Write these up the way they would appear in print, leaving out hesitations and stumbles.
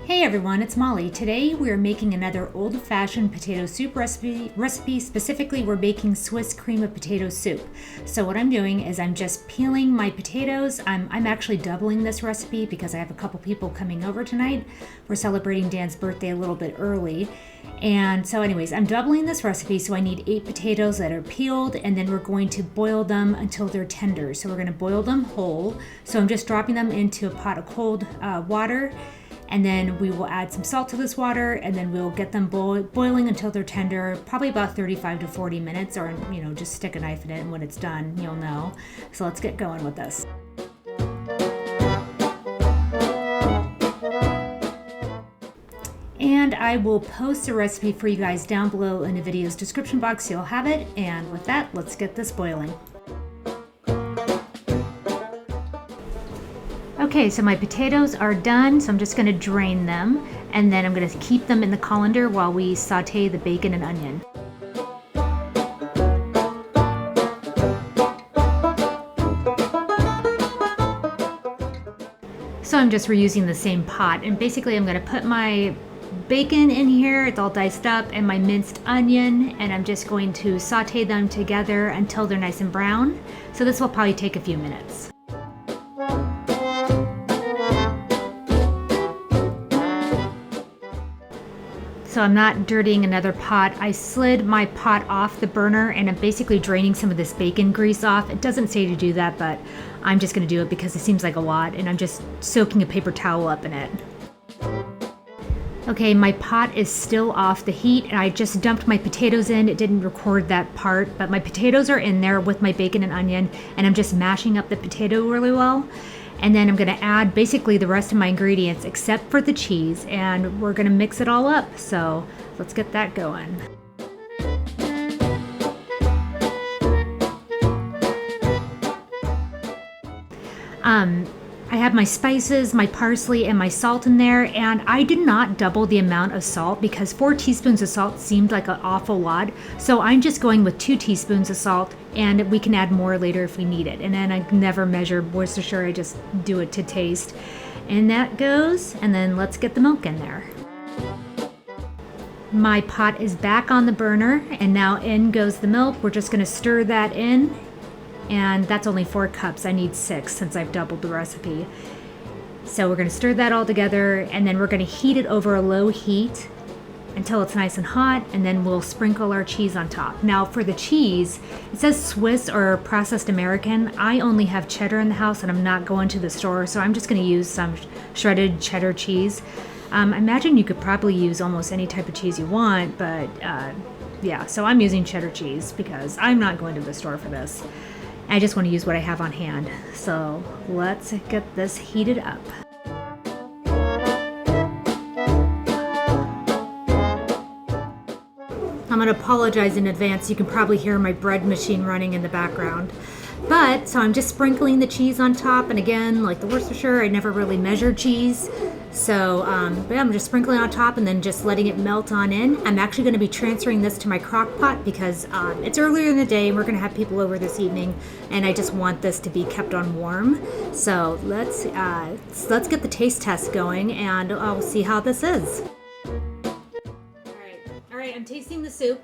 Hey everyone, it's Molly. Today we are making another old-fashioned potato soup recipe. Specifically, we're making Swiss cream of potato soup. So what I'm doing is I'm just peeling my potatoes. I'm actually doubling this recipe because I have a couple people coming over tonight. We're celebrating Dan's birthday a little bit early. And so anyways, I'm doubling this recipe, so I need 8 potatoes that are peeled, and then we're going to boil them until they're tender. So we're going to boil them whole. So I'm just dropping them into a pot of cold water. And then we will add some salt to this water, and then we'll get them boiling until they're tender, probably about 35 to 40 minutes, or just stick a knife in it, and when it's done, you'll know. So let's get going with this. And I will post a recipe for you guys down below in the video's description box, so you'll have it. And with that, let's get this boiling. Okay, so my potatoes are done, so I'm just going to drain them, and then I'm going to keep them in the colander while we saute the bacon and onion. So I'm just reusing the same pot, and basically I'm going to put my bacon in here, it's all diced up, and my minced onion, and I'm just going to saute them together until they're nice and brown. So this will probably take a few minutes. So I'm not dirtying another pot. I slid my pot off the burner and I'm basically draining some of this bacon grease off. It doesn't say to do that, but I'm just gonna do it because it seems like a lot, and I'm just soaking a paper towel up in it. Okay, my pot is still off the heat, and I just dumped my potatoes in. It didn't record that part, but my potatoes are in there with my bacon and onion, and I'm just mashing up the potato really well. And then I'm going to add basically the rest of my ingredients except for the cheese, and we're going to mix it all up. So let's get that going. I have my spices, my parsley, and my salt in there, and I did not double the amount of salt because 4 teaspoons of salt seemed like an awful lot. So I'm just going with 2 teaspoons of salt, and we can add more later if we need it. And then I never measure Worcestershire, I just do it to taste. And that goes, and then let's get the milk in there. My pot is back on the burner, and now in goes the milk. We're just gonna stir that in. And that's only 4 cups. I need 6 since I've doubled the recipe. So we're going to stir that all together, and then we're going to heat it over a low heat until it's nice and hot, and then we'll sprinkle our cheese on top. Now for the cheese, it says Swiss or processed American. I only have cheddar in the house, and I'm not going to the store, so I'm just going to use some shredded cheddar cheese. I imagine you could probably use almost any type of cheese you want, but yeah, so I'm using cheddar cheese because I'm not going to the store for this. I just want to use what I have on hand. So let's get this heated up. I'm going to apologize in advance. You can probably hear my bread machine running in the background. But, so I'm just sprinkling the cheese on top. And again, like the Worcestershire, I never really measured cheese. So but I'm just sprinkling on top and then just letting it melt on in. I'm actually going to be transferring this to my crock pot because it's earlier in the day and we're going to have people over this evening, and I just want this to be kept on warm. So let's get the taste test going, and I'll see how this is. All right, I'm tasting the soup.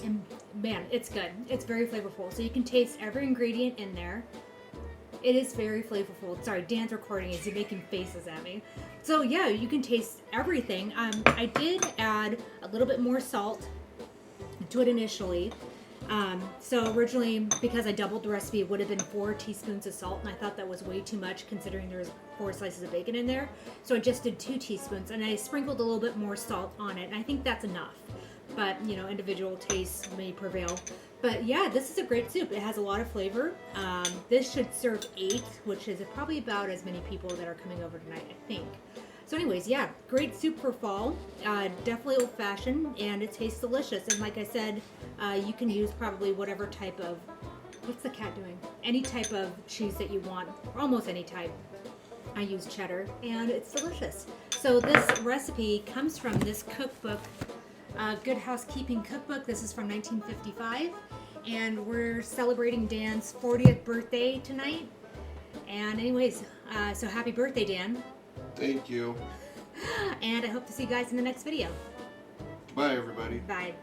And man, it's good. It's very flavorful. So you can taste every ingredient in there. It is very flavorful. Sorry, Dan's recording. He's making faces at me. So yeah, you can taste everything. I did add a little bit more salt to it initially. So originally, because I doubled the recipe, it would have been 4 teaspoons of salt, and I thought that was way too much considering there was 4 slices of bacon in there. So I just did 2 teaspoons, and I sprinkled a little bit more salt on it, and I think that's enough. But, individual tastes may prevail. But yeah, this is a great soup. It has a lot of flavor. This should serve 8, which is probably about as many people that are coming over tonight, I think. So anyways, yeah, great soup for fall. Definitely old-fashioned, and it tastes delicious. And like I said, you can use probably whatever type of, what's the cat doing? Any type of cheese that you want, or almost any type. I use cheddar, and it's delicious. So this recipe comes from this cookbook, Good Housekeeping Cookbook. This is from 1955, and we're celebrating Dan's 40th birthday tonight. And anyways, so happy birthday, Dan. Thank you. And I hope to see you guys in the next video. Bye, everybody. Bye.